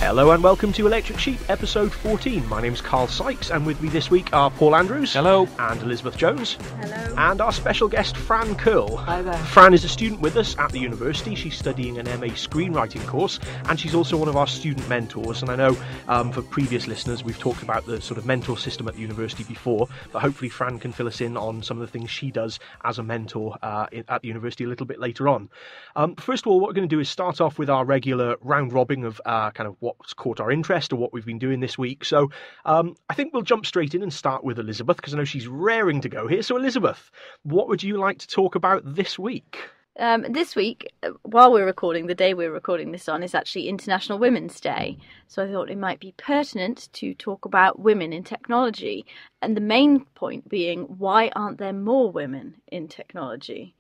Hello and welcome to Electric Sheep, episode 14. My name's Carl Sykes, and with me this week are Paul Andrews. Hello. And Elizabeth Jones. Hello. And our special guest, Fran Keirle. Hi there. Fran is a student with us at the university. She's studying an MA screenwriting course, and she's also one of our student mentors. And I know for previous listeners, we've talked about the sort of mentor system at the university before, but hopefully Fran can fill us in on some of the things she does as a mentor at the university a little bit later on. First of all, what we're going to do is start off with our regular round robin of kind of what's caught our interest or what we've been doing this week. So I think we'll jump straight in and start with Elizabeth, because I know she's raring to go here. So Elizabeth, what would you like to talk about this week? This week, while we're recording, the day we're recording this on is actually International Women's Day. So I thought it might be pertinent to talk about women in technology. And the main point being, why aren't there more women in technology?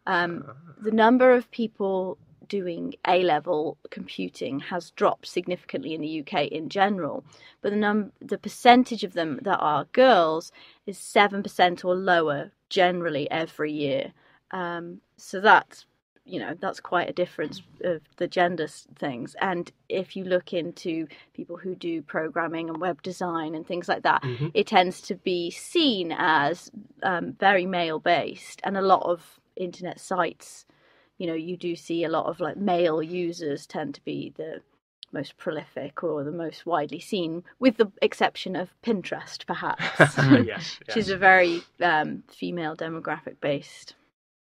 The number of people doing A-level computing has dropped significantly in the UK in general, but the percentage of them that are girls is 7% or lower generally every year. So that's quite a difference of the gender things. And if you look into people who do programming and web design and things like that, it tends to be seen as very male-based, and a lot of internet sites, you do see a lot of like male users tend to be the most prolific or the most widely seen, with the exception of Pinterest, perhaps, Yes. which is a very female demographic based.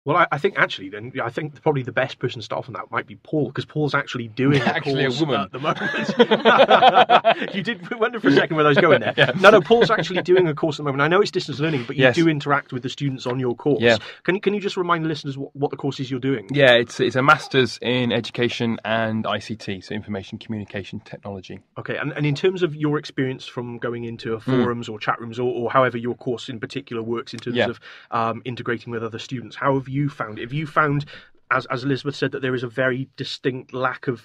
Well, I think actually then, I think probably the best person to start off on that might be Paul, because Paul's actually doing actually a course a woman at the moment. You did wonder for a second where I was going there. Yeah. No, Paul's actually doing a course at the moment. I know it's distance learning, but you Yes. do interact with the students on your course. Yeah. Can you just remind the listeners what the course is you're doing? Yeah, it's a master's in education and ICT, so information communication technology. Okay, and in terms of your experience from going into forums or chat rooms, or however your course in particular works in terms of integrating with other students, how have you found it? Have you found, as Elizabeth said, that there is a very distinct lack of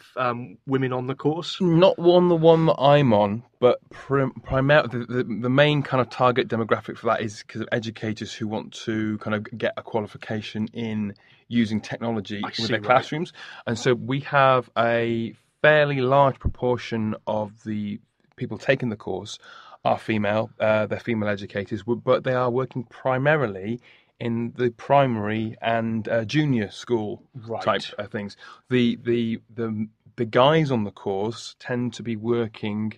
women on the course? Not on the one that I'm on, but primarily the main kind of target demographic for that is because of educators who want to kind of get a qualification in using technology with their classrooms. And so we have a fairly large proportion of the people taking the course are female. They're female educators, but they are working primarily in the primary and junior school type of things. The guys on the course tend to be working.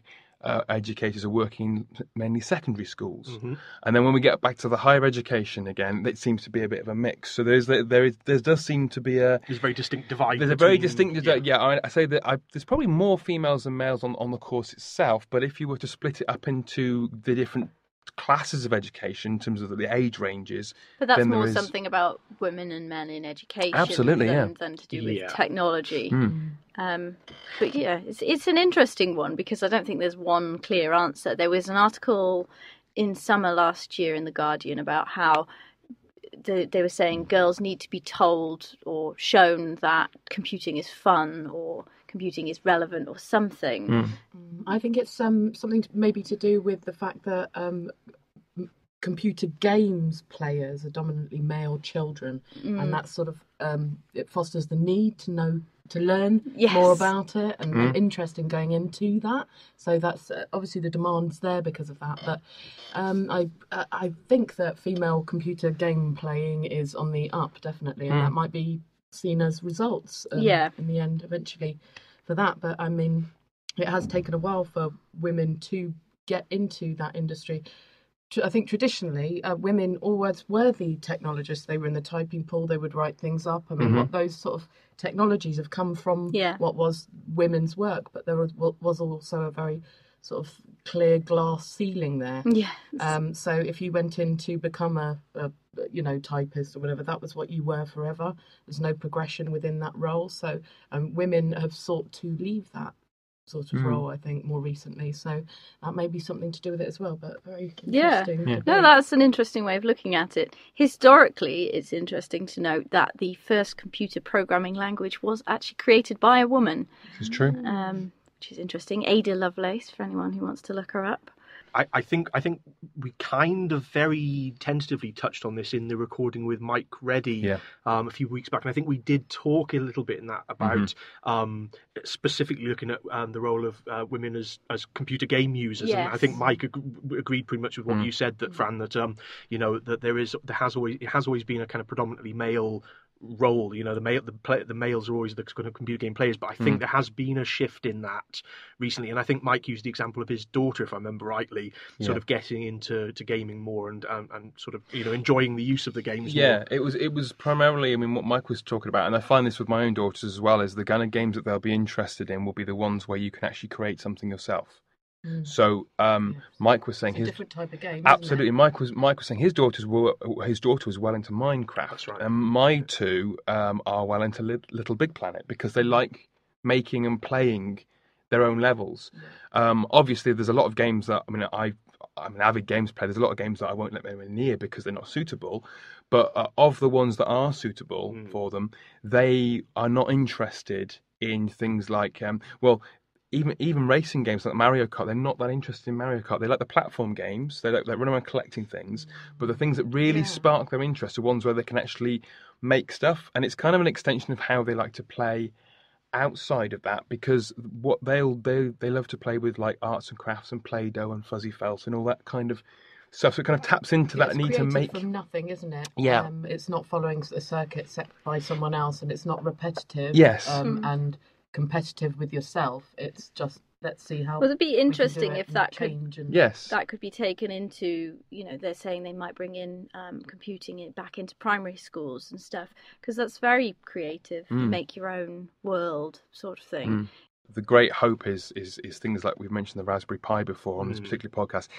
Educators are working mainly secondary schools, and then when we get back to the higher education again, it seems to be a bit of a mix. So there does seem to be there's a very distinct divide. There's a very distinct I say that there's probably more females than males on the course itself, but if you were to split it up into the different classes of education in terms of the age ranges, but that's more something about women and men in education, absolutely, than to do with technology. But yeah, it's an interesting one, because I don't think there's one clear answer. There was an article in summer last year in The Guardian about how they were saying girls need to be told or shown that computing is fun or computing is relevant or something. I think it's something maybe to do with the fact that computer games players are dominantly male children, and that sort of it fosters the need to learn more about it and interest in going into that. So that's obviously the demand's there because of that. But I think that female computer game playing is on the up, definitely, and that might be seen as results in the end eventually for that. But I mean, it has taken a while for women to get into that industry. I think traditionally women always were the technologists. They were in the typing pool, they would write things up. I mean, what those sort of technologies have come from what was women's work, but there was also a very sort of clear glass ceiling there. So if you went in to become a typist or whatever, that was what you were forever. There's no progression within that role. So women have sought to leave that sort of role, I think, more recently. So that may be something to do with it as well, but very interesting. No, that's an interesting way of looking at it. Historically, it's interesting to note that the first computer programming language was actually created by a woman. This is true. Which is interesting. Ada Lovelace, for anyone who wants to look her up. I think we kind of very tentatively touched on this in the recording with Mike Reddy a few weeks back, and I think we did talk a little bit in that about specifically looking at the role of women as computer game users. Yes. And I think Mike agreed pretty much with what you said, that Fran, that that it has always been a kind of predominantly male role. The males are always the kind of computer game players, but I think there has been a shift in that recently, and I think Mike used the example of his daughter, if I remember rightly, sort of getting into gaming more and sort of enjoying the use of the games more. It was primarily, I mean, what Mike was talking about, and I find this with my own daughters as well, is the kind of games that they'll be interested in will be the ones where you can actually create something yourself. So Mike was saying it's a different type of game. Absolutely, Isn't Mike it? was saying his daughter was well into Minecraft. That's right. And my two are well into Little Big Planet, because they like making and playing their own levels. Obviously, there's a lot of games that I'm an avid games player. There's a lot of games that I won't let them near because they're not suitable. But of the ones that are suitable for them, they are not interested in things like even racing games like Mario Kart. They're not that interested in Mario Kart. They like the platform games. They run around collecting things. But the things that really spark their interest are ones where they can actually make stuff. And it's kind of an extension of how they like to play outside of that, because what they love to play with, like arts and crafts and Play-Doh and fuzzy felt and all that kind of stuff. So it kind of taps into that need to make from nothing, isn't it? Yeah. It's not following a circuit set by someone else, and it's not repetitive. Yes. And competitive with yourself. It's just, let's see how. Well, it'd be interesting if that could be taken into, they're saying they might bring in computing back into primary schools and stuff, because that's very creative, make your own world sort of thing. The great hope is things like we've mentioned the Raspberry Pi before on this particular podcast.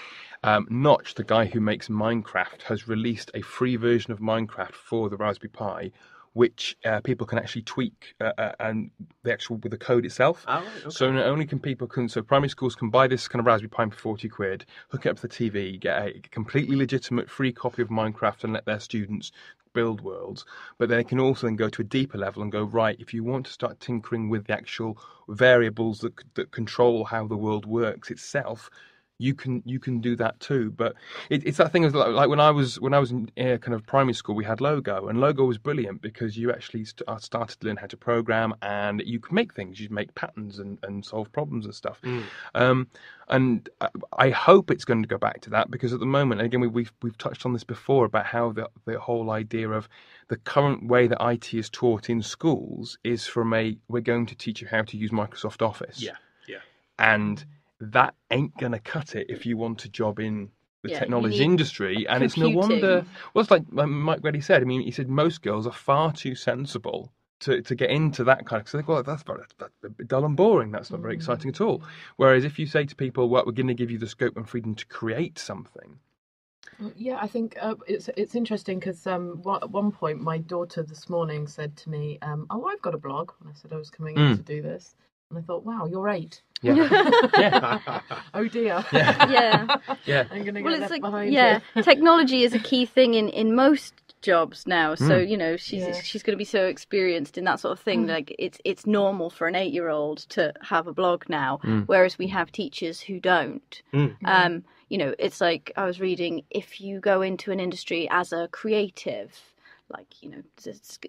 Notch, the guy who makes Minecraft, has released a free version of Minecraft for the Raspberry Pi, which people can actually tweak and with the code itself. Oh, okay. So not only can primary schools can buy this kind of Raspberry Pi for 40 quid, hook it up to the TV, get a completely legitimate free copy of Minecraft and let their students build worlds, but they can also then go to a deeper level and go, right, if you want to start tinkering with the actual variables that control how the world works itself, you can do that too. But it's that thing of like when I was in kind of primary school, we had Logo, and Logo was brilliant because you actually started to learn how to program, and you could make things. You'd make patterns and solve problems and stuff. And I hope it's going to go back to that, because at the moment, again, we've touched on this before about how the whole idea of the current way that IT is taught in schools is from we're going to teach you how to use Microsoft Office. Yeah. And that ain't going to cut it if you want a job in the technology industry. And computing. It's no wonder. Well, it's like Mike Reddy said. I mean, he said most girls are far too sensible to get into that kind of. So they go, well, that's a bit dull and boring. That's not very exciting at all. Whereas if you say to people, well, we're going to give you the scope and freedom to create something. Yeah, I think it's interesting because at one point my daughter this morning said to me, "Oh, I've got a blog," and I said I was coming in to do this, and I thought, "Wow, you're 8." Yeah. Oh dear. Yeah. I'm going to get left behind. Technology is a key thing in most jobs now. So she's going to be so experienced in that sort of thing. Like it's normal for an 8-year-old to have a blog now, whereas we have teachers who don't. It's like I was reading, if you go into an industry as a creative, like,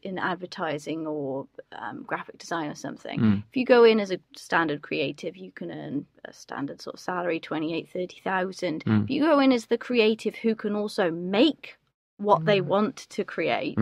in advertising or graphic design or something. If you go in as a standard creative, you can earn a standard sort of salary, 28,000-30,000. If you go in as the creative who can also make what they want to create,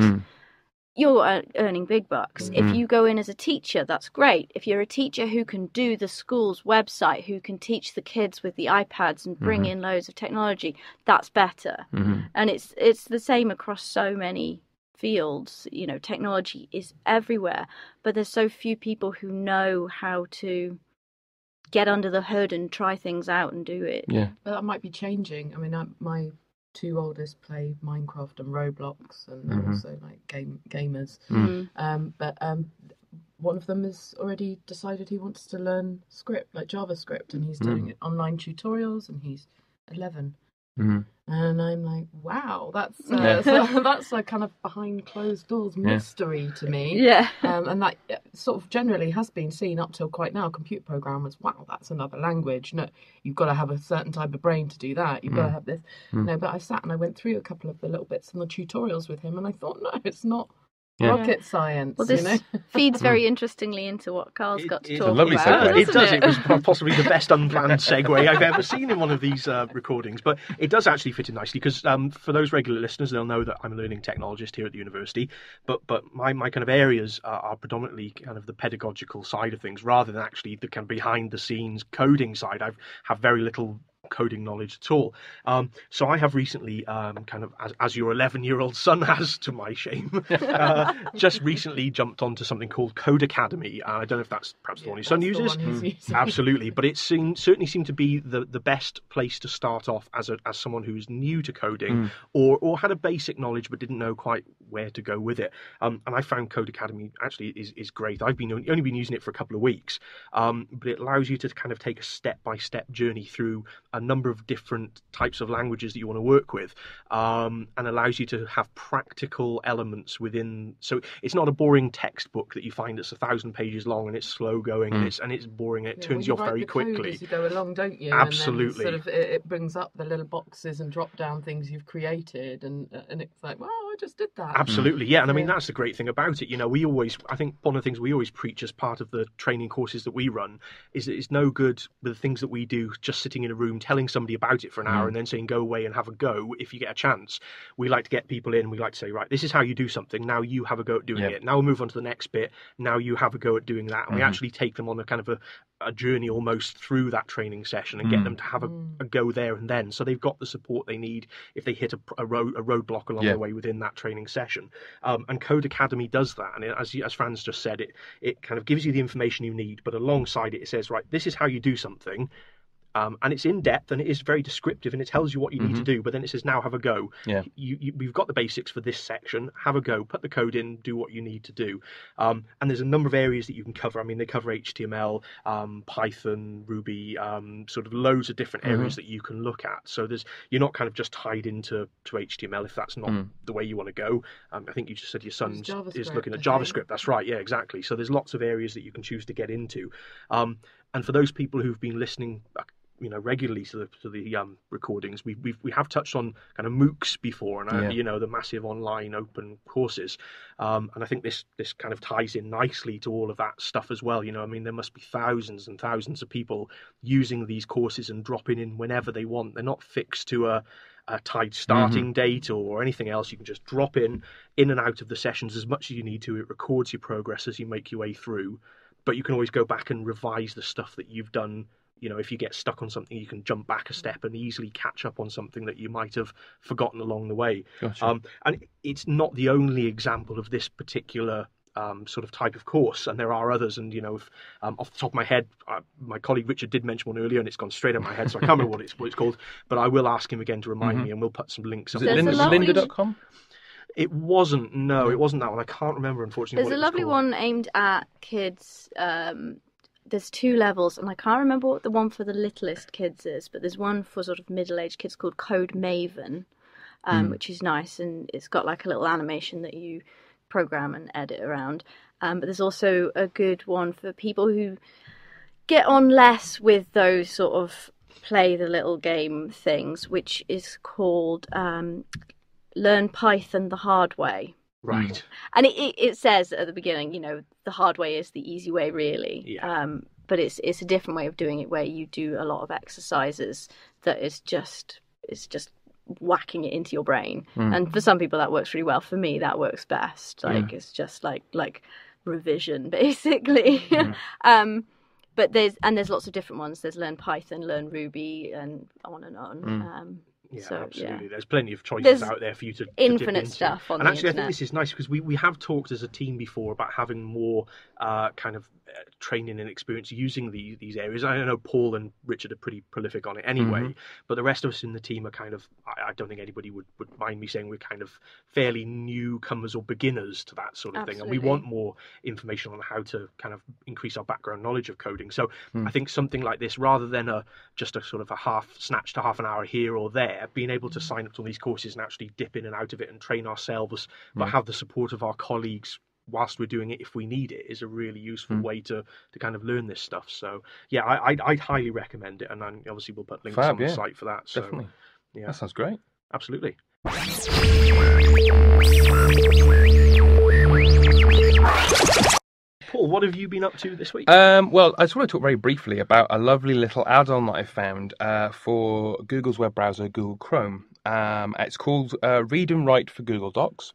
you're earning big bucks. If you go in as a teacher, that's great. If you're a teacher who can do the school's website, who can teach the kids with the iPads and bring in loads of technology, that's better. And it's the same across so many fields. Technology is everywhere, but there's so few people who know how to get under the hood and try things out and do it. But that might be changing. I mean, my 2 oldest play Minecraft and Roblox, and they're also like gamers. But one of them has already decided he wants to learn script, like JavaScript, and he's doing online tutorials, and he's 11. And I'm like, wow, that's a kind of behind closed doors mystery to me. Yeah. And that sort of generally has been seen up till quite now. Computer programmers, wow, that's another language. No, you've got to have a certain type of brain to do that. You've got to have this. No, but I sat and I went through a couple of the little bits and the tutorials with him, and I thought, no, it's not rocket science. Well, this feeds very interestingly into what Carl's got to talk a lovely about. segue. It does. It was possibly the best unplanned segue I've ever seen in one of these recordings. But it does actually fit in nicely because for those regular listeners, they'll know that I'm a learning technologist here at the university. But my kind of areas are predominantly kind of the pedagogical side of things rather than actually the kind of behind the scenes coding side. I have very little coding knowledge at all. So I have recently, kind of, as your 11-year-old son has, to my shame, just recently jumped onto something called Code Academy. I don't know if that's perhaps the one your son uses. Absolutely, but it certainly seemed to be the best place to start off as someone who is new to coding or had a basic knowledge but didn't know quite where to go with it. And I found Code Academy actually is great. I've only been using it for a couple of weeks, but it allows you to kind of take a step-by-step journey through a number of different types of languages that you want to work with, and allows you to have practical elements within. So it's not a boring textbook that you find that's 1,000 pages long and it's slow going and it's boring and it turns you off very quickly. Code as you go along, don't you? Absolutely. And then sort of it brings up the little boxes and drop down things you've created, and it's like, wow, I just did that. Absolutely, yeah. And I mean that's the great thing about it. You know, I think one of the things we always preach as part of the training courses that we run is that it's no good with the things that we do just sitting in a room telling somebody about it for an hour and then saying go away and have a go if you get a chance. We like to get people in, we like to say, right, this is how you do something, now you have a go at doing it. Now we'll move on to the next bit, now you have a go at doing that. And we actually take them on a kind of a journey almost through that training session and get them to have a go there and then, so they've got the support they need if they hit a roadblock along the way within that training session. And Code Academy does that, and as Franz just said, it kind of gives you the information you need, but alongside it says, right, this is how you do something. And it's in depth and it is very descriptive and it tells you what you need to do, but then it says, now have a go. We've got the basics for this section, have a go, put the code in, do what you need to do. And there's a number of areas that you can cover. I mean, they cover HTML, Python, Ruby, sort of loads of different areas that you can look at. So you're not kind of just tied into HTML if that's not the way you want to go. I think you just said your son is looking at JavaScript. That's right, yeah, exactly. So there's lots of areas that you can choose to get into. And for those people who've been listening regularly to the recordings, we have touched on kind of MOOCs before, and the massive online open courses, and I think this kind of ties in nicely to all of that stuff as well. I mean, there must be thousands and thousands of people using these courses and dropping in whenever they want. They're not fixed to a tied starting date or anything else. You can just drop in and out of the sessions as much as you need to. It records your progress as you make your way through, but you can always go back and revise the stuff that you've done. If you get stuck on something, you can jump back a step and easily catch up on something that you might have forgotten along the way. Gotcha. And it's not the only example of this particular sort of type of course, and there are others. And if, off the top of my head, my colleague Richard did mention one earlier, and it's gone straight out of my head, so I can't remember what it's called. But I will ask him again to remind me, and we'll put some links up. Is it lynda.com? It wasn't. No, it wasn't that one. I can't remember, unfortunately. There's a lovely one aimed at kids. There's two levels, and I can't remember what the one for the littlest kids is, but there's one for sort of middle-aged kids called Code Maven, which is nice, and it's got like a little animation that you program and edit around. But there's also a good one for people who get on less with those sort of play the little game things, which is called Learn Python the Hard Way. Right. And it says at the beginning, the hard way is the easy way, really. Yeah. But it's a different way of doing it, where you do a lot of exercises that is just whacking it into your brain. And for some people that works really well. For me, that works best. It's just like revision, basically. But there's lots of different ones. There's Learn Python, Learn Ruby, and on and on. Yeah, so, absolutely. There's plenty of choices out there for you to infinite dip stuff into. on and the actually, internet. I think this is nice because we have talked as a team before about having more kind of training and experience using these areas. I know Paul and Richard are pretty prolific on it anyway, but the rest of us in the team are kind of, I don't think anybody would mind me saying we're kind of fairly newcomers or beginners to that sort of thing, and we want more information on how to kind of increase our background knowledge of coding. So I think something like this, rather than just a sort of a half an hour here or there, being able to sign up to these courses and actually dip in and out of it and train ourselves, but have the support of our colleagues whilst we're doing it if we need it, is a really useful way to kind of learn this stuff. So yeah, I'd highly recommend it, and then obviously we'll put links on the site for that. So definitely. Yeah, that sounds great. Absolutely. Paul, what have you been up to this week? Well, I just want to talk very briefly about a lovely little add-on that I found for Google's web browser, Google Chrome. It's called Read and Write for Google Docs.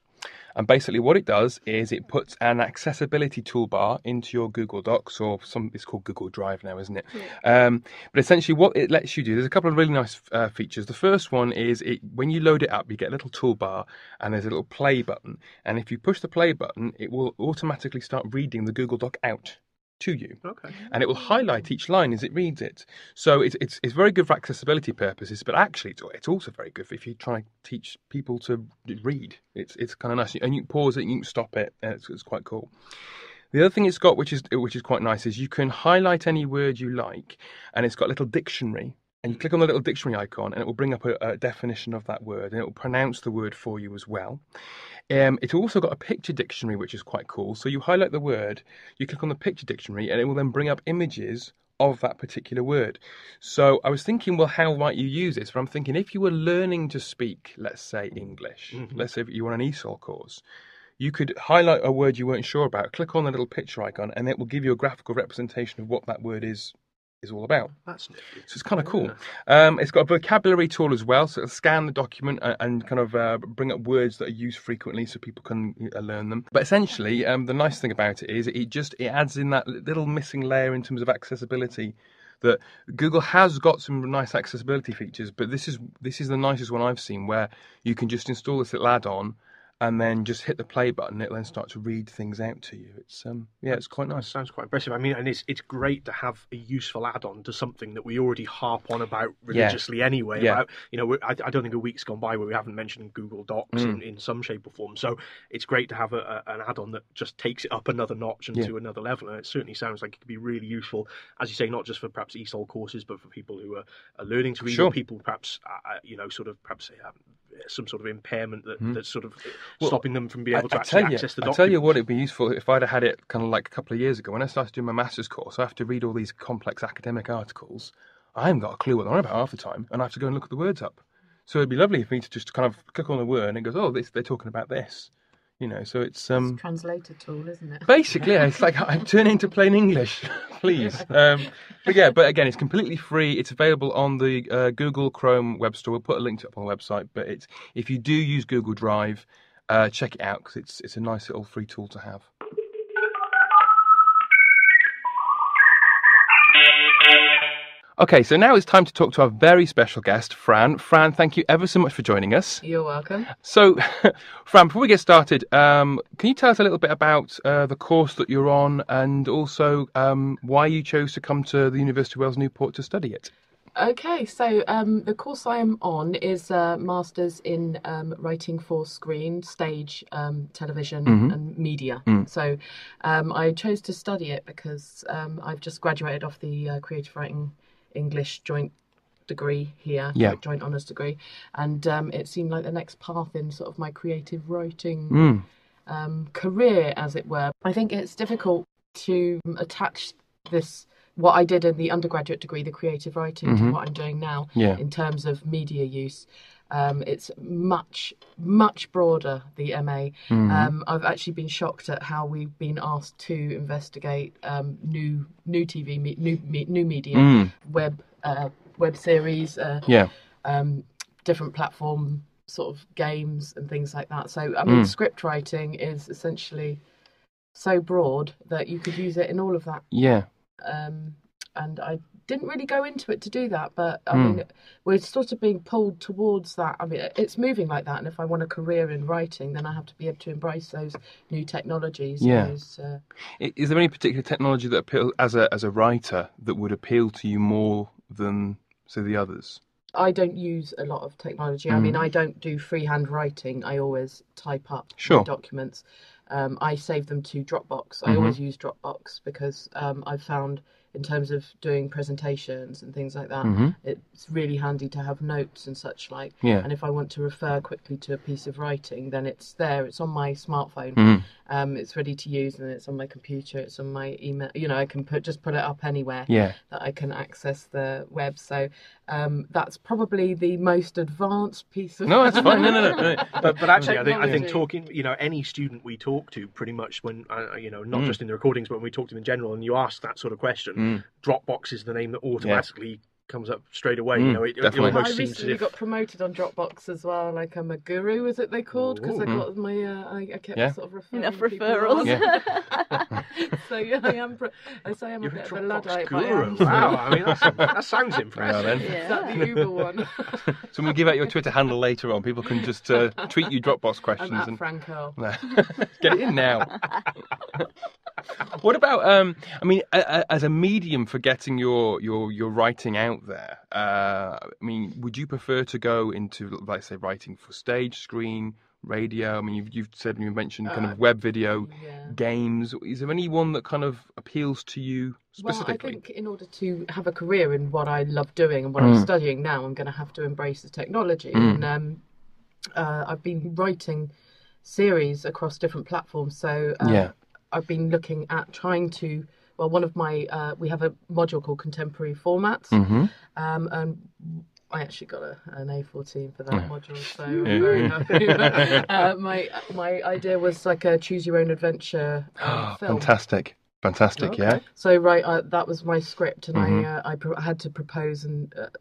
And basically what it does is it puts an accessibility toolbar into your Google Docs, or it's called Google Drive now, isn't it? Yeah. But essentially what it lets you do, there's a couple of really nice features. The first one is when you load it up, you get a little toolbar and there's a little play button. And if you push the play button, it will automatically start reading the Google Doc out to you. Okay. And it will highlight each line as it reads it. So it's very good for accessibility purposes, but actually it's also very good for if you're trying to teach people to read. It's kind of nice, and you can pause it, you can stop it, and it's quite cool. The other thing it's got, which is quite nice, is you can highlight any word you like, and it's got a little dictionary. And you click on the little dictionary icon, and it will bring up a definition of that word, and it will pronounce the word for you as well. It's also got a picture dictionary, which is quite cool. So you highlight the word, you click on the picture dictionary, and it will then bring up images of that particular word. So I was thinking, well, how might you use this? But I'm thinking, if you were learning to speak, let's say English, let's say you were on an ESOL course, you could highlight a word you weren't sure about, click on the little picture icon, and it will give you a graphical representation of what that word is all about. That's nifty. So it's kind of cool. It's got a vocabulary tool as well, so it'll scan the document and kind of bring up words that are used frequently so people can learn them. But essentially, the nice thing about it is it adds in that little missing layer in terms of accessibility. That Google has got some nice accessibility features, but this is the nicest one I've seen, where you can just install this little add-on and then just hit the play button. It'll then start to read things out to you. It's it's quite nice. Sounds quite impressive. I mean, and it's great to have a useful add-on to something that we already harp on about religiously anyway. Yeah. About, I don't think a week's gone by where we haven't mentioned Google Docs in some shape or form. So it's great to have an add-on that just takes it up another notch and to another level. And it certainly sounds like it could be really useful, as you say, not just for perhaps ESOL courses, but for people who are learning to read, or people perhaps some sort of impairment that's sort of stopping them from being able to actually access the document. I tell you what, it'd be useful if I'd have had it kind of like a couple of years ago. When I started doing my master's course, I have to read all these complex academic articles. I haven't got a clue what they're on about half the time, and I have to go and look at the words up. So it'd be lovely for me to just kind of click on the word and it goes, oh, they're talking about this. So it's a translator tool, isn't it? Basically, it's like I'm turning to plain English, please. But again, it's completely free. It's available on the Google Chrome web store. We'll put a link to it up on the website. But if you do use Google Drive, check it out, because it's a nice little free tool to have. Okay, so now it's time to talk to our very special guest, Fran. Fran, thank you ever so much for joining us. You're welcome. So, Fran, before we get started, can you tell us a little bit about the course that you're on, and also why you chose to come to the University of Wales Newport to study it? Okay, so the course I am on is a Masters in Writing for Screen, Stage, Television and Media. So I chose to study it because I've just graduated off the Creative Writing English joint degree here, joint honours degree, and it seemed like the next path in sort of my creative writing career, as it were. I think it's difficult to attach what I did in the undergraduate degree, the creative writing, to what I'm doing now in terms of media use. It's much, much broader, the MA. I've actually been shocked at how we've been asked to investigate new TV, new media, web series, different platform sort of games and things like that. So, I mean, script writing is essentially so broad that you could use it in all of that. Yeah. And I didn't really go into it to do that, but I mean, we're sort of being pulled towards that. I mean, it's moving like that, and if I want a career in writing, then I have to be able to embrace those new technologies. Yeah. Those, Is there any particular technology that appeals as a writer that would appeal to you more than, say, the others? I don't use a lot of technology. I mean, I don't do freehand writing. I always type up my documents. I save them to Dropbox. I always use Dropbox because I've found, in terms of doing presentations and things like that, it's really handy to have notes and such like. Yeah. And if I want to refer quickly to a piece of writing, then it's there. It's on my smartphone. It's ready to use, and it's on my computer. It's on my email. You know, I can just put it up anywhere that I can access the web. So that's probably the most advanced piece of. No, that's fine. No. But actually, I think talking, any student we talk to, pretty much when not just in the recordings, but when we talk to them in general, and you ask that sort of question, Dropbox is the name that automatically comes up straight away. It almost I seems recently got promoted on Dropbox as well. Like I'm a guru, is it they called? Because I got my I kept sort of referring enough people referrals. on. So I am. I say I'm a bit of a Luddite. Guru. Wow, I mean that sounds impressive. Is that the Uber one? So when we give out your Twitter handle later on, people can just tweet you Dropbox questions. I'm at and Franco. Get it in now. What about as a medium for getting your writing out there? Would you prefer to go into, like, say, writing for stage, screen, radio? I mean, you've mentioned kind of web video, games. Is there any one that kind of appeals to you specifically? Well, I think in order to have a career in what I love doing and what I'm studying now, I'm going to have to embrace the technology. And I've been writing series across different platforms. So I've been looking at trying to. Well, one of my we have a module called Contemporary Formats, and I actually got an A14 for that module, so I'm very happy. My idea was like a choose your own adventure film. Fantastic, Okay. yeah. So that was my script, and I had to propose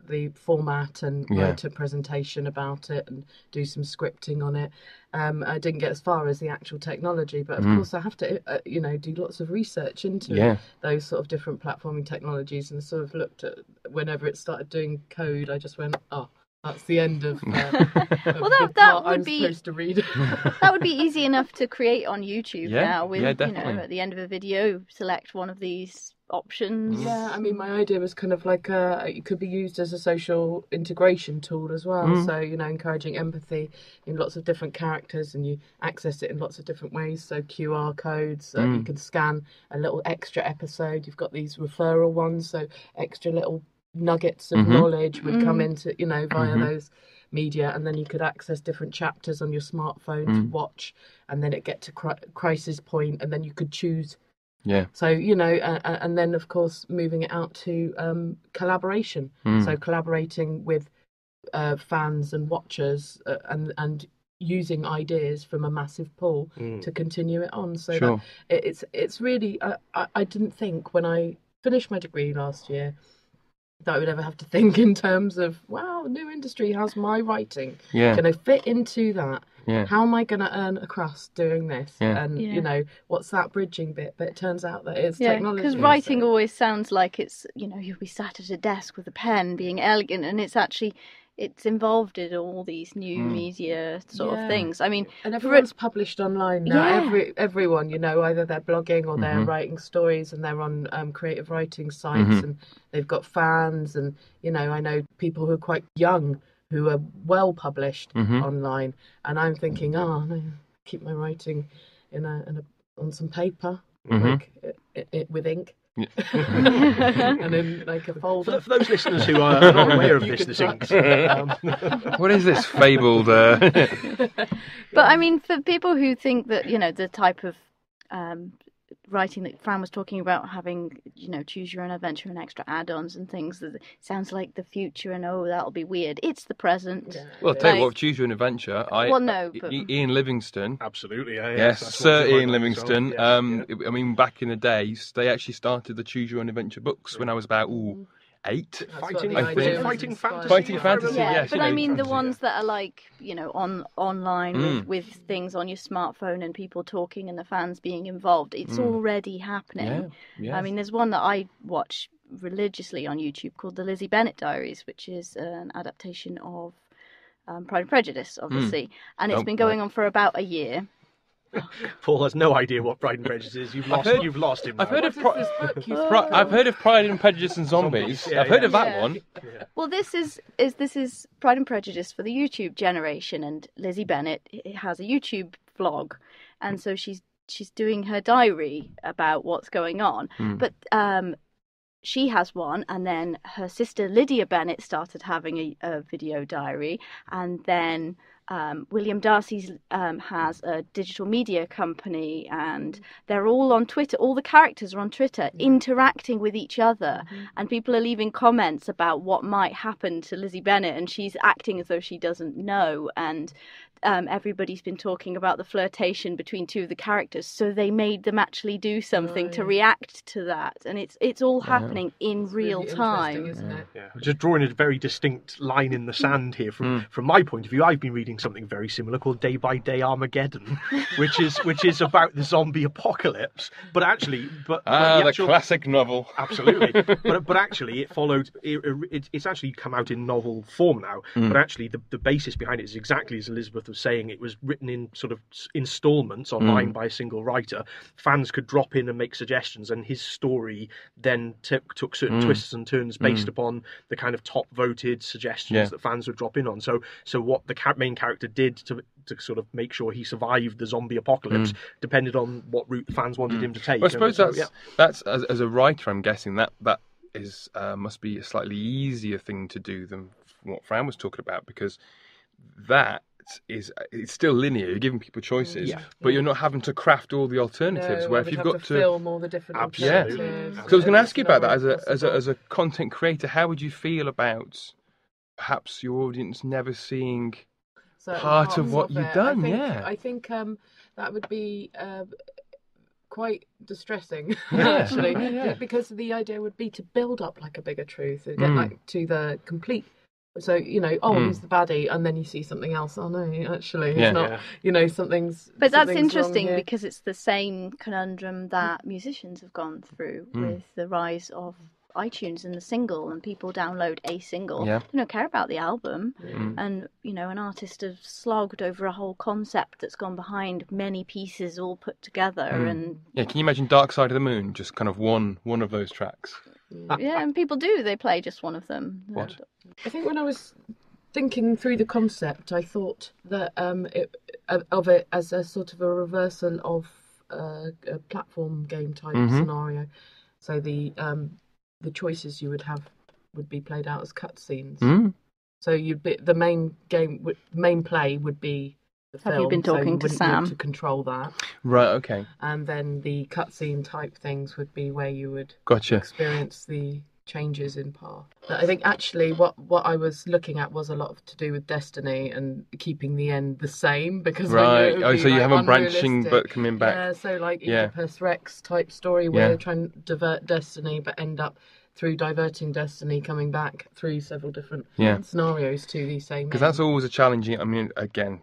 the format and write a presentation about it and do some scripting on it. I didn't get as far as the actual technology, but of course I have to do lots of research into those sort of different platforming technologies, and sort of looked at whenever it started doing code, I just went, that's the end of that would be supposed to read. That would be easy enough to create on YouTube now. With definitely. At the end of a video, select one of these options. Yeah, I mean, my idea was kind of like it could be used as a social integration tool as well. So encouraging empathy in lots of different characters, and you access it in lots of different ways. So QR codes, you can scan a little extra episode. You've got these referral ones, so extra little nuggets of knowledge would come into via those media, and then you could access different chapters on your smartphone to watch, and then it get to crisis point, and then you could choose. So and then of course moving it out to collaboration. So collaborating with fans and watchers, and using ideas from a massive pool to continue it on. So that it's really I didn't think when I finished my degree last year that I would ever have to think in terms of, wow, new industry, how's my writing going to fit into that? How am I going to earn a crust doing this? And, what's that bridging bit? But it turns out that it's technology. Because writing always sounds like it's, you'll be sat at a desk with a pen being elegant, and it's actually... It's involved in all these new media sort of things. I mean, and everyone's published online now. Everyone, either they're blogging or they're writing stories, and they're on creative writing sites, and they've got fans. And I know people who are quite young who are well published online. And I'm thinking, no, keep my writing on some paper, like with ink. And in like a folder. For those listeners who are not aware of this ink. What is this fabled? But I mean, for people who think that the type of writing that Fran was talking about, having choose your own adventure and extra add-ons and things, that sounds like the future, and that'll be weird. It's the present. Well, tell you what, choose your own adventure. Ian Livingstone. Absolutely, yes, Sir Ian Livingstone. I mean, back in the days, they actually started the Choose Your Own Adventure books when I was about 8. Fighting fantasy. Fighting fantasy, yes. But I mean, the ones that are like, online with things on your smartphone and people talking and the fans being involved, it's already happening. I mean, there's one that I watch religiously on YouTube called the Lizzie Bennet Diaries, which is an adaptation of Pride and Prejudice, obviously. And it's been going on for about a year. Paul has no idea what Pride and Prejudice is. You've lost him now. I've heard of Pride and Prejudice and Zombies. Yeah, I've heard of that Yeah. one. Yeah. Well, this is Pride and Prejudice for the YouTube generation, and Lizzie Bennet has a YouTube vlog, and so she's doing her diary about what's going on. But she has one, and then her sister Lydia Bennet started having a video diary, and then William Darcy's has a digital media company, and they're all on Twitter. All the characters are on Twitter, interacting with each other, and people are leaving comments about what might happen to Lizzie Bennet, and she's acting as though she doesn't know. And everybody's been talking about the flirtation between two of the characters, so they made them actually do something to react to that, and it's all happening in real really time. interesting, isn't it? Yeah, we're just drawing a very distinct line in the sand here. From my point of view, I've been reading something very similar called Day by Day Armageddon, which is about the zombie apocalypse. But actually, the classic novel. Absolutely, but actually, it followed. It's actually come out in novel form now. But actually, the basis behind it is exactly as Elizabeth was saying. It was written in sort of installments online by a single writer. Fans could drop in and make suggestions, and his story then took certain twists and turns based upon the kind of top voted suggestions that fans would drop in on. So what the main character did to sort of make sure he survived the zombie apocalypse depended on what route fans wanted him to take. Well, I suppose that's as a writer, I'm guessing that is must be a slightly easier thing to do than what Fran was talking about, because it's still linear. You're giving people choices, but you're not having to craft all the alternatives. Where if you've got to film all the different alternatives. Absolutely. So I was going to ask you about that as a content creator. How would you feel about perhaps your audience never seeing part of what you've done? I think that would be quite distressing, actually, because the idea would be to build up like a bigger truth and get like to the complete. So, he's the baddie, and then you see something else. Oh no, actually, it's not. Something's. But that's something's interesting wrong here. because it's the same conundrum that musicians have gone through with the rise of iTunes and the single, and people download a single. They don't care about the album, and an artist has slogged over a whole concept that's gone behind many pieces all put together. And can you imagine Dark Side of the Moon, just kind of one of those tracks? and people do. They play just one of them. What? I think when I was thinking through the concept, I thought that of it as a sort of a reversal of a platform game type scenario. So the choices you would have would be played out as cutscenes. So the main play would be the film. Have you been talking to Sam? To control that. Right. Okay. And then the cutscene type things would be where you would Gotcha. experience the changes in path. But I think actually what I was looking at was a lot to do with Destiny and keeping the end the same, because Right. so you have a branching unrealistic. but coming back. Yeah, so like Oedipus Rex type story where they're trying to divert Destiny but end up through diverting Destiny coming back through several different scenarios to the same. Because that's always a challenging. I mean, again,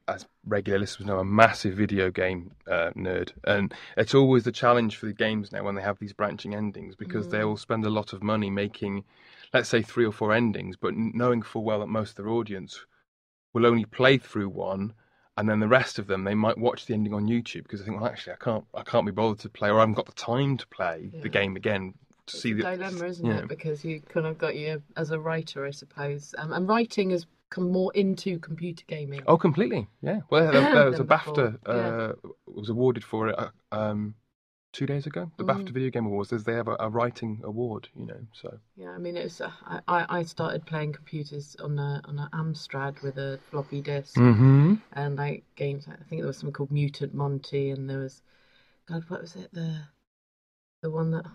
as regular listeners know, I'm a massive video game nerd, and it's always the challenge for the games now when they have these branching endings, because they all spend a lot of money making, let's say, 3 or 4 endings, but knowing full well that most of their audience will only play through one, and then the rest of them they might watch the ending on YouTube because they think, well, actually, I can't be bothered to play, or I haven't got the time to play the game again. To see the dilemma, isn't it? Because you kind of got you as a writer, I suppose, and writing has come more into computer gaming. Oh, completely, yeah. Well, there was a BAFTA was awarded for it 2 days ago. The BAFTA Video Game Awards. They have a writing award, So yeah, I mean, it's I started playing computers on a Amstrad with a floppy disk, and like games. I think there was something called Mutant Monty, and there was, God, what was it? The one that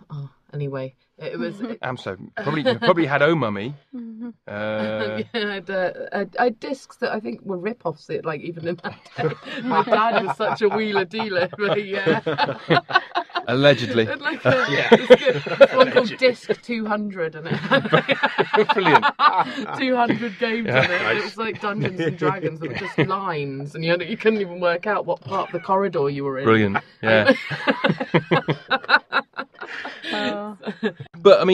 anyway, it was Amstrad probably had Oh Mummy. I had discs that I think were rip-offs. Like even in that day, my dad was such a wheeler dealer. But Allegedly. Like this one called Disc 200, and it had brilliant 200 games on it. And it was like Dungeons and Dragons that were just lines, and you couldn't even work out what part of the corridor you were in. Brilliant, yeah. But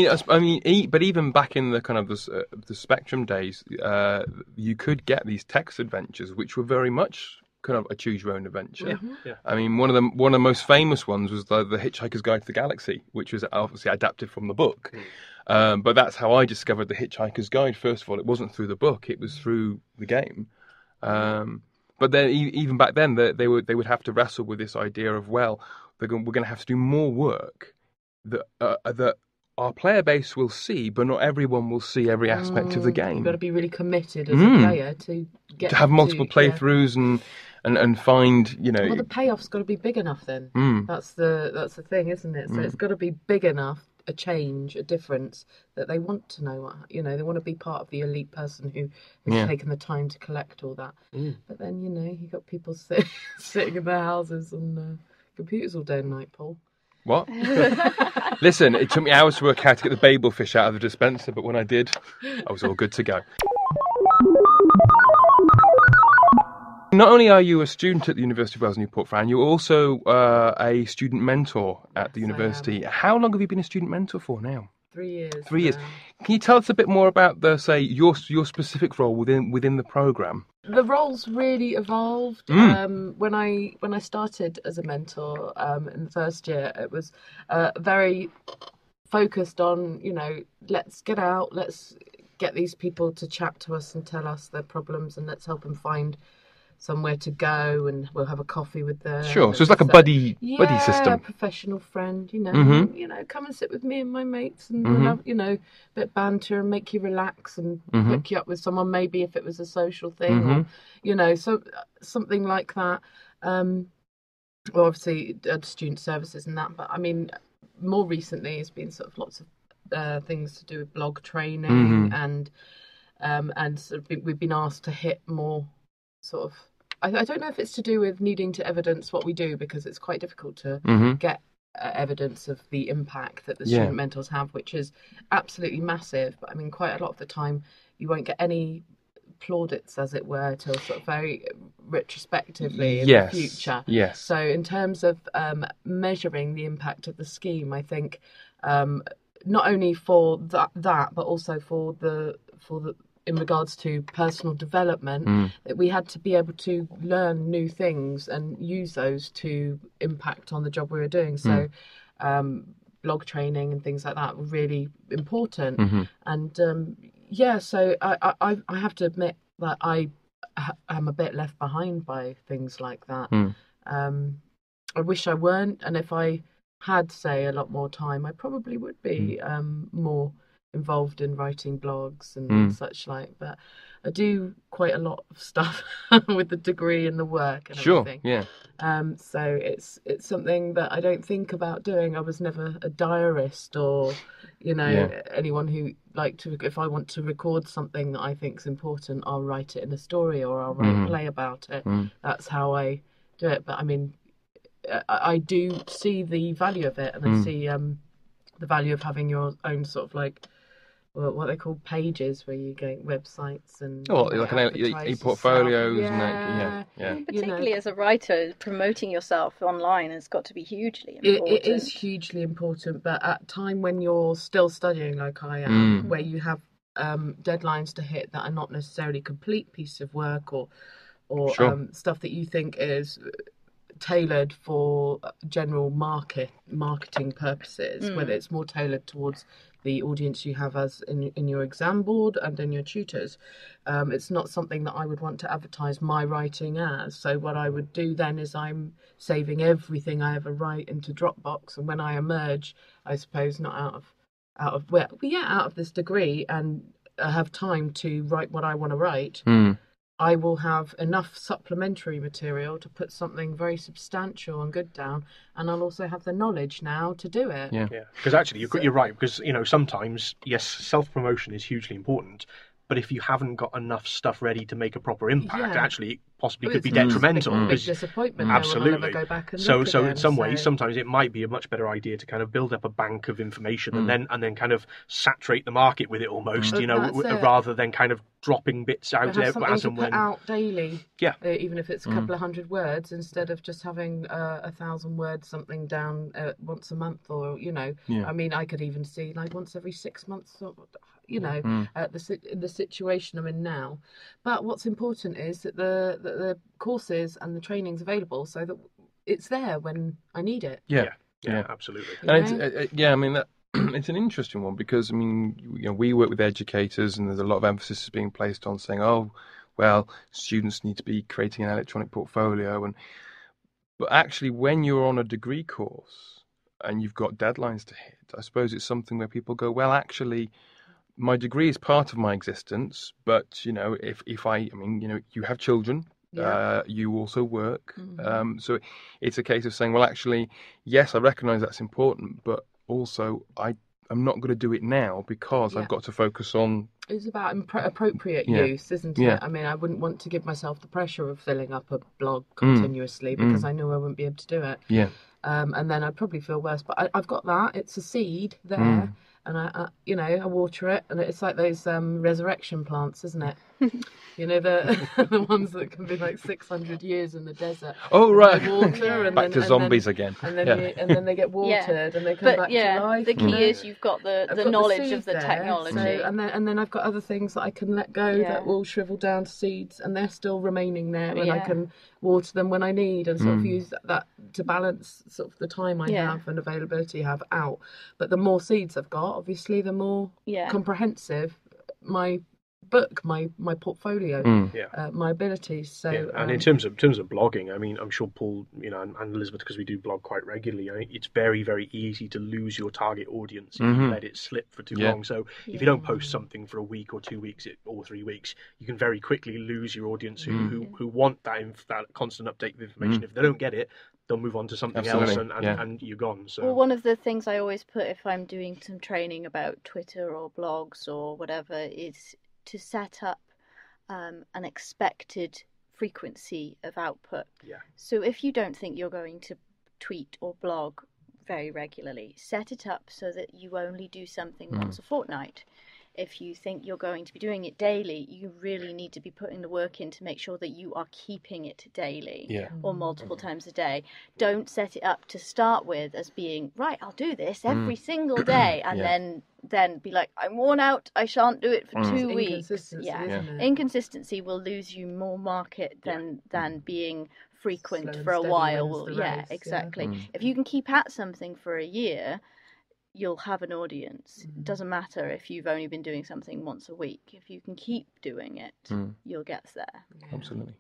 but even back in the kind of the Spectrum days, you could get these text adventures, which were very much kind of a choose your own adventure. Yeah. I mean, one of the most famous ones was the Hitchhiker's Guide to the Galaxy, which was obviously adapted from the book. But that's how I discovered the Hitchhiker's Guide. First of all, it wasn't through the book; it was through the game. But then, even back then, they would have to wrestle with this idea of, well, we're going to have to do more work that our player base will see, but not everyone will see every aspect of the game. You've got to be really committed as a player to have multiple playthroughs and find, Well, the payoff's got to be big enough then. That's the thing, isn't it? So it's got to be big enough, a change, a difference, that they want to know what, they want to be part of the elite person who has taken the time to collect all that. But then, you got people sitting in their houses on computers all day and night, Paul. What? Listen, it took me hours to work out to get the Babel fish out of the dispenser, but when I did, I was all good to go. Not only are you a student at the University of Wales Newport, Fran, you're also a student mentor at the university. How long have you been a student mentor for now? 3 years. 3 years. Can you tell us a bit more about your specific role within the programme? The role's really evolved. When I started as a mentor in the first year, it was very focused on, let's get out, let's get these people to chat to us and tell us their problems, and let's help them find somewhere to go, and we'll have a coffee with them. Sure, so it's like a buddy system. Professional friend, come and sit with me and my mates, and we'll have, a bit of banter and make you relax and hook you up with someone, maybe if it was a social thing, or, so something like that. Well, obviously, student services and that, but I mean, more recently, it's been sort of lots of things to do with blog training, and sort of we've been asked to hit more sort of, I don't know if it's to do with needing to evidence what we do, because it's quite difficult to get evidence of the impact that the student mentors have, which is absolutely massive. But I mean, quite a lot of the time, you won't get any plaudits, as it were, till sort of very retrospectively in the future. Yes. So in terms of measuring the impact of the scheme, I think not only for that, but also for the in regards to personal development, that we had to be able to learn new things and use those to impact on the job we were doing. So blog training and things like that were really important. And so I have to admit that I am a bit left behind by things like that. I wish I weren't, and if I had, say, a lot more time, I probably would be more involved in writing blogs and such like, but I do quite a lot of stuff with the degree and the work and everything. So it's something that I don't think about doing. I was never a diarist or anyone who if I want to record something that I think is important, I'll write it in a story or I'll write a play about it. That's how I do it. But I mean, I do see the value of it, and I see the value of having your own sort of what they call pages, where you go websites and e-portfolios and particularly as a writer, promoting yourself online has got to be hugely important. It is hugely important, but at a time when you're still studying like I am, where you have deadlines to hit that are not necessarily complete piece of work or stuff that you think is tailored for general marketing purposes, whether it's more tailored towards the audience you have as in your exam board and in your tutors, it's not something that I would want to advertise my writing as. So what I would do then is I'm saving everything I ever write into Dropbox, and when I emerge, I suppose not out of this degree and have time to write what I want to write, I will have enough supplementary material to put something very substantial and good down, and I'll also have the knowledge now to do it. Because actually, you're right, because sometimes, yes, self-promotion is hugely important, but if you haven't got enough stuff ready to make a proper impact, Yeah. actually it possibly Well, could be it's a detrimental. big because- disappointment. Absolutely. No one will ever go back and So, look so in again, some ways, so- sometimes it might be a much better idea to kind of build up a bank of information and then kind of saturate the market with it almost, But that's it. rather than kind of dropping bits out But have something as to and put when. out daily, Yeah. even if it's a couple of hundred words, instead of just having 1,000 words something down once a month, or Yeah. I mean, I could even see like once every 6 months, or, the situation I'm in now. But what's important is that the courses and the training's available, so that it's there when I need it. Yeah, absolutely. And I mean that it's an interesting one, because I mean, we work with educators, and there's a lot of emphasis being placed on saying, oh, well, students need to be creating an electronic portfolio, but actually, when you're on a degree course and you've got deadlines to hit, I suppose it's something where people go, well, actually, my degree is part of my existence, but if I mean, you have children. Yeah. You also work, so it's a case of saying, well, actually, yes, I recognise that's important, but also I'm not going to do it now because I've got to focus on. It's about appropriate use, isn't it? I mean, I wouldn't want to give myself the pressure of filling up a blog continuously because I know I wouldn't be able to do it. Yeah. And then I'd probably feel worse. But I've got that. It's a seed there. And I water it, and it's like those resurrection plants, isn't it? The ones that can be like 600 years in the desert. Oh, right. They water, and back to zombies again. And then they get watered, and they come back to life. The key is you've got the knowledge of the technology. And then I've got other things that I can let go that will shrivel down to seeds, and they're still remaining there, and I can water them when I need, and sort of use that to balance sort of the time I have and availability I have out. But the more seeds I've got, obviously, the more comprehensive my book, my portfolio, my abilities. So, and in terms of blogging, I mean, I'm sure Paul, and Elizabeth, because we do blog quite regularly, I think it's very, very easy to lose your target audience if you let it slip for too long. So if you don't post something for a week or 2 weeks or 3 weeks, you can very quickly lose your audience who want that constant update of information. If they don't get it, they'll move on to something else, and you're gone. So, well, one of the things I always put if I'm doing some training about Twitter or blogs or whatever is to set up an expected frequency of output. Yeah. So if you don't think you're going to tweet or blog very regularly, set it up so that you only do something once a fortnight. If you think you're going to be doing it daily, you really need to be putting the work in to make sure that you are keeping it daily or multiple times a day. Don't set it up to start with as being, right, I'll do this every single day, and then be like, I'm worn out, I shan't do it for 2 weeks. Inconsistency will lose you more market than being frequent for a while. Exactly. If you can keep at something for a year, you'll have an audience. It doesn't matter if you've only been doing something once a week. If you can keep doing it, you'll get there. Absolutely.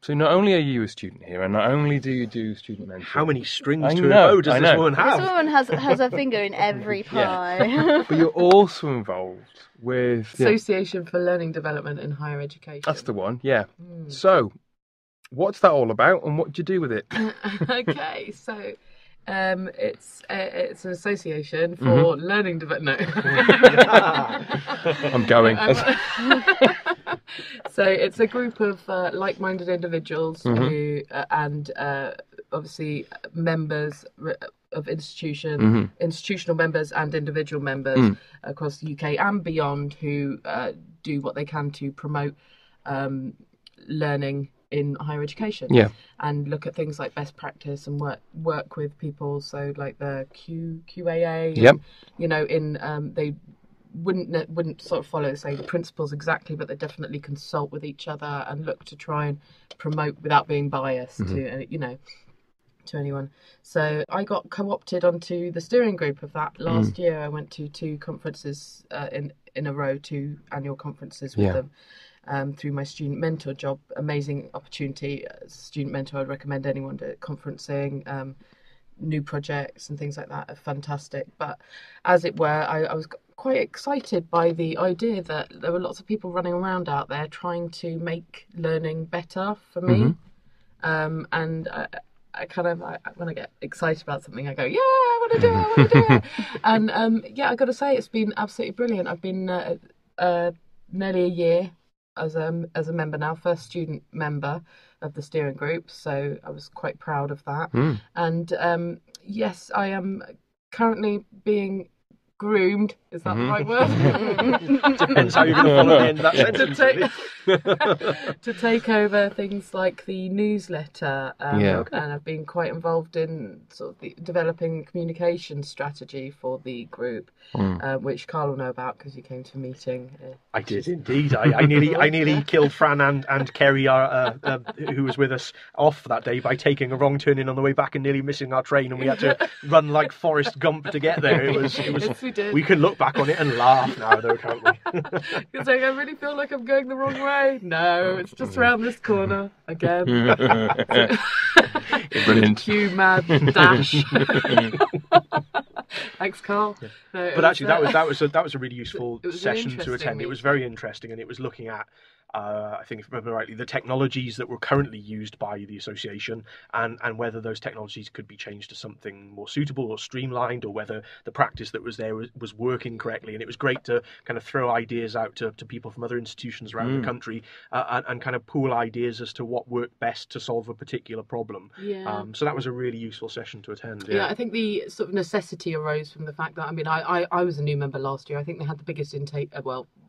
So not only are you a student here, and not only do you do student mentoring. How many strings to a bow does this woman have? This woman has a finger in every pie. But you're also involved with Association for Learning Development in Higher Education. That's the one, yeah. So, what's that all about, and what do you do with it? Okay, so it's an association for learning development. I'm going. So it's a group of like-minded individuals who and obviously members of institutional members and individual members across the UK and beyond who do what they can to promote learning in higher education, and look at things like best practice and work with people. So like the QAA, and, they wouldn't sort of follow the same principles exactly, but they definitely consult with each other and look to try and promote without being biased to anyone. So I got co-opted onto the steering group of that last year. I went to 2 conferences in a row, 2 annual conferences with them. Through my student mentor job. Amazing opportunity. As a student mentor, I'd recommend anyone to conferencing, new projects and things like that are fantastic. But as it were, I was quite excited by the idea that there were lots of people running around out there trying to make learning better for me. And when I get excited about something, I go, yeah, I want to do it, I want to do it. And I got to say, it's been absolutely brilliant. I've been nearly a year as a member now, first student member of the steering group, so I was quite proud of that. And yes, I am currently being groomed. Is that the right word? Depends how you're going to follow the end of that sentence. To take over things like the newsletter, and I've been quite involved in sort of developing communication strategy for the group, which Carl will know about because you came to a meeting. I did indeed. I nearly killed Fran and Kerry, who was with us, off that day by taking a wrong turn in on the way back and nearly missing our train, and we had to run like Forrest Gump to get there. It was. Yes, we did. We can look back on it and laugh now, though, can't we? Because I really feel like I'm going the wrong way. No, it's just around this corner again. Brilliant. Cue mad dash. Thanks, Carl. No, but actually, that was a really useful session to attend. meeting. It was very interesting, and it was looking at, I think, if I remember rightly, the technologies that were currently used by the association, and whether those technologies could be changed to something more suitable or streamlined, or whether the practice that was there was working correctly. And it was great to kind of throw ideas out to people from other institutions around the country, and kind of pool ideas as to what worked best to solve a particular problem. Yeah. So that was a really useful session to attend. Yeah, I think the sort of necessity arose from the fact that, I mean, I was a new member last year. I think they had the biggest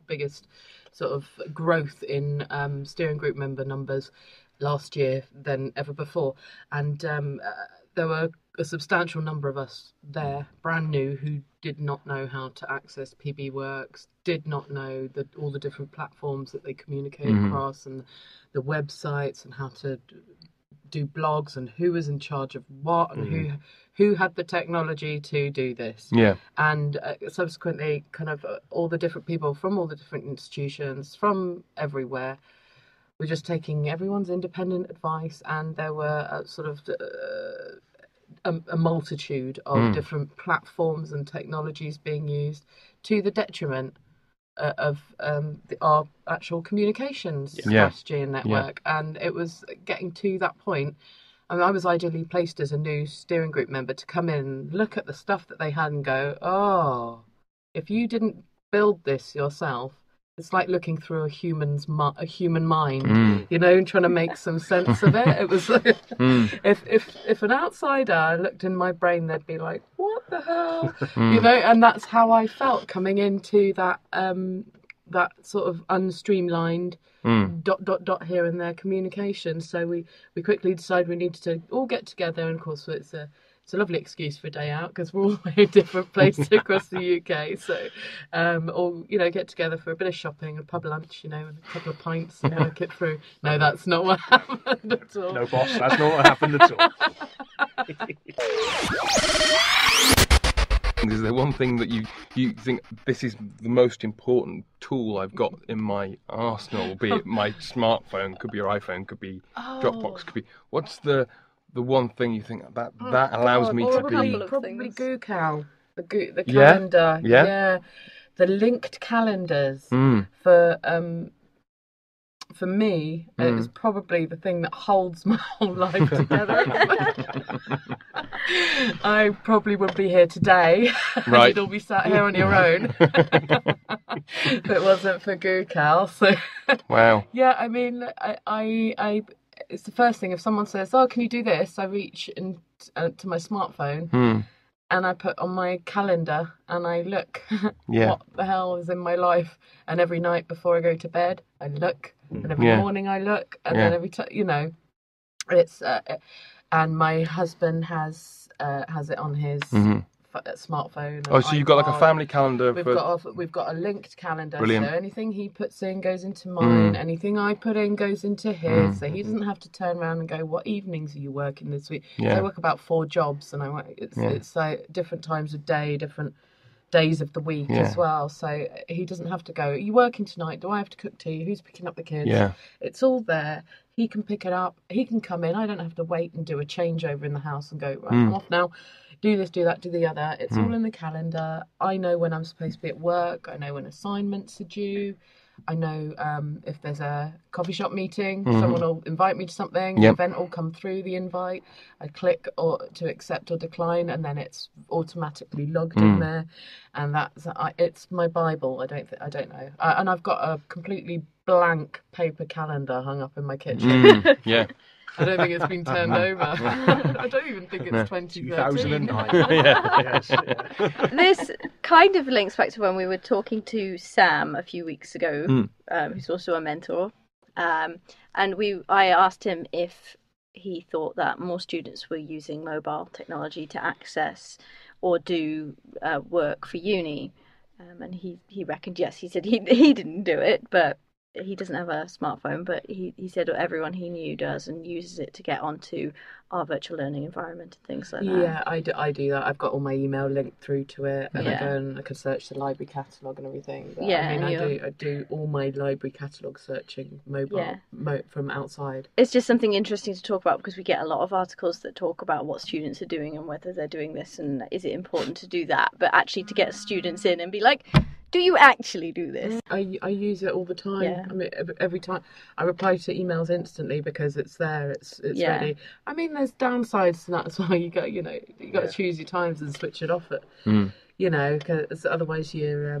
biggest sort of growth in steering group member numbers last year than ever before. And there were a substantial number of us there, brand new, who did not know how to access PB Works, did not know all the different platforms that they communicate across, and the websites, and how to do blogs, and who was in charge of what, and who had the technology to do this. Yeah. And subsequently, kind of all the different people from all the different institutions from everywhere were just taking everyone's independent advice, and there were sort of a multitude of different platforms and technologies being used to the detriment of our actual communications strategy and network. And it was getting to that point. I mean, I was ideally placed as a new steering group member to come in, look at the stuff that they had and go, oh, if you didn't build this yourself, it's like looking through a human mind, you know, and trying to make some sense of it. It was like, if an outsider looked in my brain, they'd be like, what the hell? You know, and that's how I felt coming into that sort of unstreamlined dot here and there communication. So we quickly decided we needed to all get together, and of course it's a lovely excuse for a day out because we're all in different places across the UK. So or get together for a bit of shopping, a pub lunch, and a couple of pints, and work it through. No, that's not what happened at all. No, boss, that's not what happened at all. Is there one thing that you think, this is the most important tool I've got in my arsenal, be it my smartphone, could be your iPhone, could be Dropbox, could be... What's the one thing you think that allows me to be... Probably Google, the calendar. Yeah. The linked calendars for me, it is probably the thing that holds my whole life together. I probably wouldn't be here today. Right. You'd all be sat here on your own if it wasn't for Google. So, wow. Yeah, I mean, I it's the first thing. If someone says, "Oh, can you do this?" I reach to my smarphone. And I put on my calendar and I look what the hell is in my life. And every night before I go to bed, I look. And every morning I look. And then every time, it's... and my husband has it on his smartphone. Oh, so you've got like a family calendar. We've got a linked calendar. Brilliant. So anything he puts in goes into mine. Anything I put in goes into his. So he doesn't have to turn around and go, "What evenings are you working this week?" So I work about 4 jobs, and I work. It's like different times of day, different days of the week as well. So he doesn't have to go, "Are you working tonight? Do I have to cook tea? Who's picking up the kids?" Yeah. It's all there. He can pick it up. He can come in. I don't have to wait and do a changeover in the house and go, "Right, I'm off now. Do this, do that, do the other." It's all in the calendar. I know when I'm supposed to be at work. I know when assignments are due. I know if there's a coffee shop meeting, someone will invite me to something. Yep. The event will come through the invite. I click to accept or decline, and then it's automatically logged in there. And it's my Bible. I don't know. And I've got a completely blank paper calendar hung up in my kitchen. Yeah. I don't think it's been turned over. I don't even think it's 2013. 2009. This kind of links back to when we were talking to Sam a few weeks ago, who's also a mentor, and I asked him if he thought that more students were using mobile technology to access or do work for uni, and he reckoned yes. He said he didn't do it, but he doesn't have a smartphone, but he said everyone he knew does and uses it to get onto our virtual learning environment and things like that. Yeah, I do that. I've got all my email linked through to it, and I can search the library catalogue and everything. But, I do all my library catalogue searching mobile from outside. It's just something interesting to talk about because we get a lot of articles that talk about what students are doing and whether they're doing this and is it important to do that. But actually to get students in and be like, do you actually do this? I use it all the time. Yeah. I mean, every time I reply to emails instantly because it's there. It's ready. I mean, there's downsides to that as well. You got to choose your times and switch it off because otherwise you're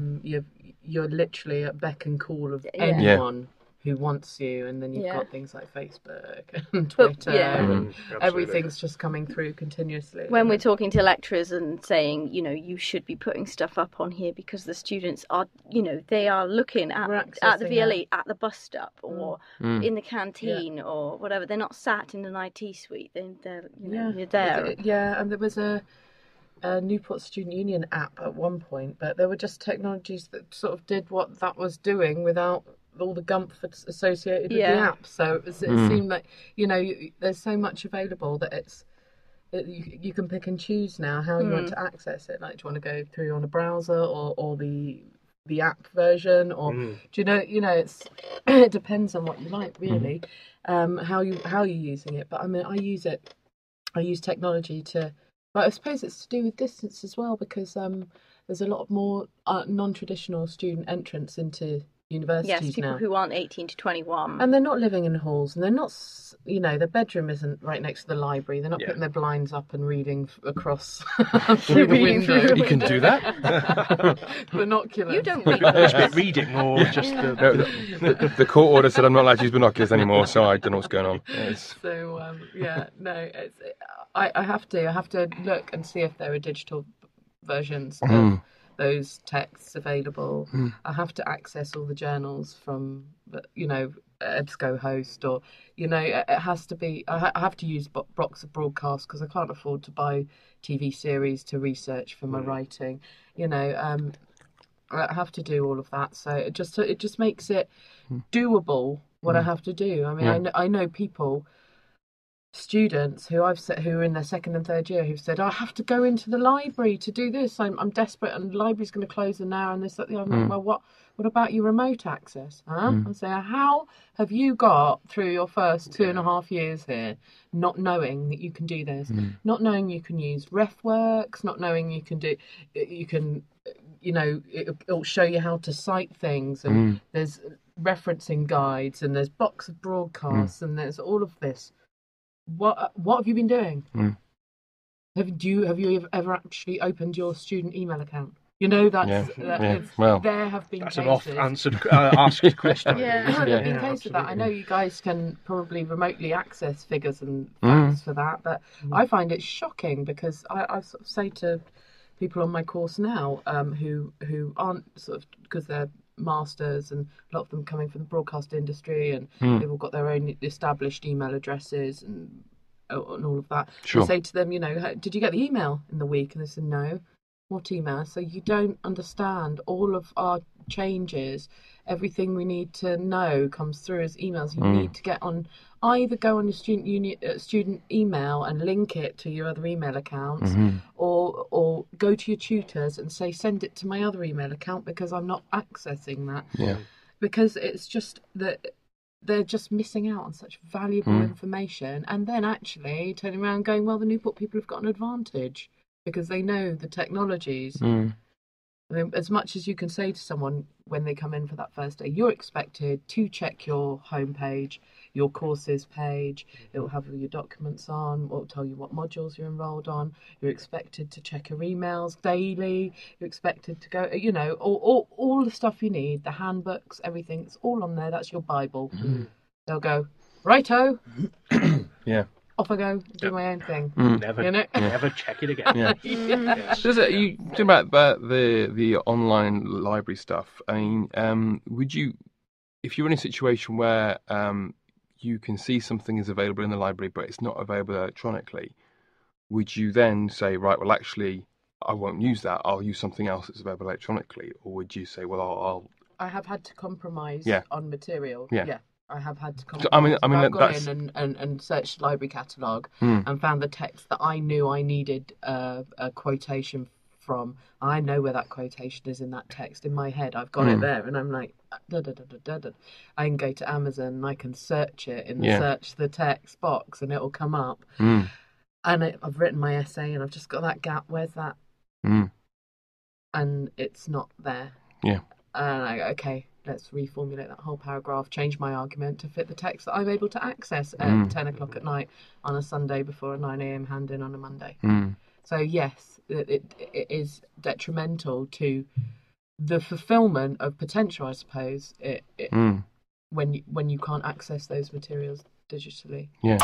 literally at beck and call of anyone who wants you, and then you've got things like Facebook and Twitter, and everything's just coming through continuously. When we're talking to lecturers and saying, you should be putting stuff up on here because the students are, they are looking at the VLE at the bus stop or in the canteen or whatever. They're not sat in an IT suite. They're you're there. Yeah, and there was a Newport Student Union app at one point, but there were just technologies that sort of did what that was doing without all the gumph associated with the app. So it seemed like there's so much available that you can pick and choose now how you want to access it. Like, do you want to go through on a browser or the app version, or do it's it depends on what you like really, how you're using it. But I mean, I use technology to. But I suppose it's to do with distance as well, because there's a lot more non-traditional student entrance into universities people now. Who aren't 18 to 21. And they're not living in halls, and they're not, their bedroom isn't right next to the library. They're not putting their blinds up and reading across through the window. You can do that. Binoculars. You don't read reading or just the court order said I'm not allowed to use binoculars anymore, so I don't know what's going on. So I have to look and see if there are digital versions of those texts available. I have to access all the journals from EBSCO host, or it has to be. I have to use blocks of broadcast because I can't afford to buy TV series to research for my writing. I have to do all of that, so it just makes it doable what I have to do. I mean, I know people. Students who are in their second and third year who've said, I have to go into the library to do this. I'm desperate, and the library's going to close in an hour, and this, that, the other. I'm like, well, what about your remote access? I'm saying, how have you got through your first 2.5 years here, not knowing that you can do this, not knowing you can use RefWorks, not knowing it'll show you how to cite things, and there's referencing guides, and there's blocks of broadcasts, and there's all of this. What have you been doing? Have you ever actually opened your student email account? There have been that's cases. an oft-answered asked question. There have been cases of that. I know you guys can probably remotely access figures and facts for that, but I find it shocking because I sort of say to people on my course now who aren't sort of, because they're masters and a lot of them coming from the broadcast industry, and they've all got their own established email addresses and all of that. Sure. I say to them, did you get the email in the week? And they said, no. What email? So you don't understand all of our changes. Everything we need to know comes through as emails. You need to either go on your student email and link it to your other email accounts, or go to your tutors and say, send it to my other email account because I'm not accessing that. Yeah. Because it's just that they're just missing out on such valuable information, and then actually turning around and going, well, the Newport people have got an advantage because they know the technologies. I mean, as much as you can say to someone when they come in for that first day, you're expected to check your homepage, your courses page. It will have all your documents on. It will tell you what modules you're enrolled on. You're expected to check your emails daily. You're expected to go, you know, all the stuff you need, the handbooks, everything. It's all on there. That's your Bible. Mm. They'll go, righto. Yeah. Off I go, do my own thing. Never, you know? never check it again. Yeah. Yes. You talking about the online library stuff? I mean, would you, if you're in a situation where you can see something is available in the library but it's not available electronically, would you then say, right, well, actually, I won't use that. I'll use something else that's available electronically, or would you say, well, I have had to compromise on material. Yeah. I have had to compromise. So, I mean, I've gone that's... in and searched the library catalogue and found the text that I knew I needed a quotation from. I know where that quotation is in that text. In my head, I've got it there, and I'm like, da, da, da, da, da, da. I can go to Amazon and I can search it in the search the text box, and it will come up. And I've written my essay, and I've just got that gap. Where's that? And it's not there. Yeah. And I go, okay, let's reformulate that whole paragraph, change my argument to fit the text that I'm able to access at 10 o'clock at night on a Sunday before a 9 a.m. hand-in on a Monday. So, yes, it is detrimental to the fulfilment of potential, I suppose, when you can't access those materials digitally. Yeah.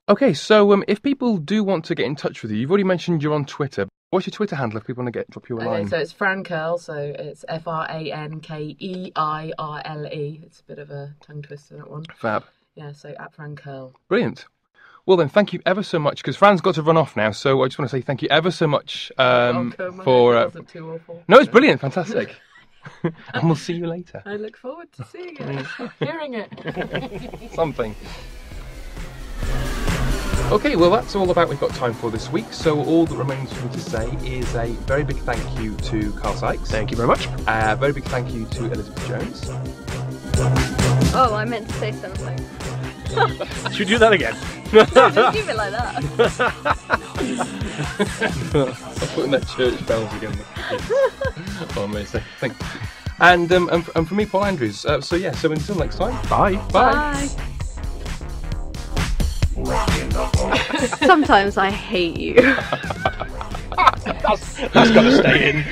Okay, so if people do want to get in touch with you, you've already mentioned you're on Twitter. What's your Twitter handle if people want to drop you a line? Okay, so it's Fran Keirle, so it's Frankeirle. It's a bit of a tongue twister, that one. Fab. Yeah, so at Fran Keirle. Brilliant. Well then, thank you ever so much, because Fran's got to run off now, so I just want to say thank you ever so much welcome. for... wasn't too awful. No, it's brilliant, fantastic. And we'll see you later. I look forward to seeing it, hearing it. Something. Okay, well that's all about we've got time for this week, so all that remains for me to say is a very big thank you to Carl Sykes. Thank you very much. A very big thank you to Elizabeth Jones. Oh, I meant to say something. Should we do that again? No, just keep it like that. I'm putting that church bells again. Oh, amazing. Thank you. And for me, Paul Andrews. So until next time. Bye. Bye. Sometimes I hate you. That's got to stay in.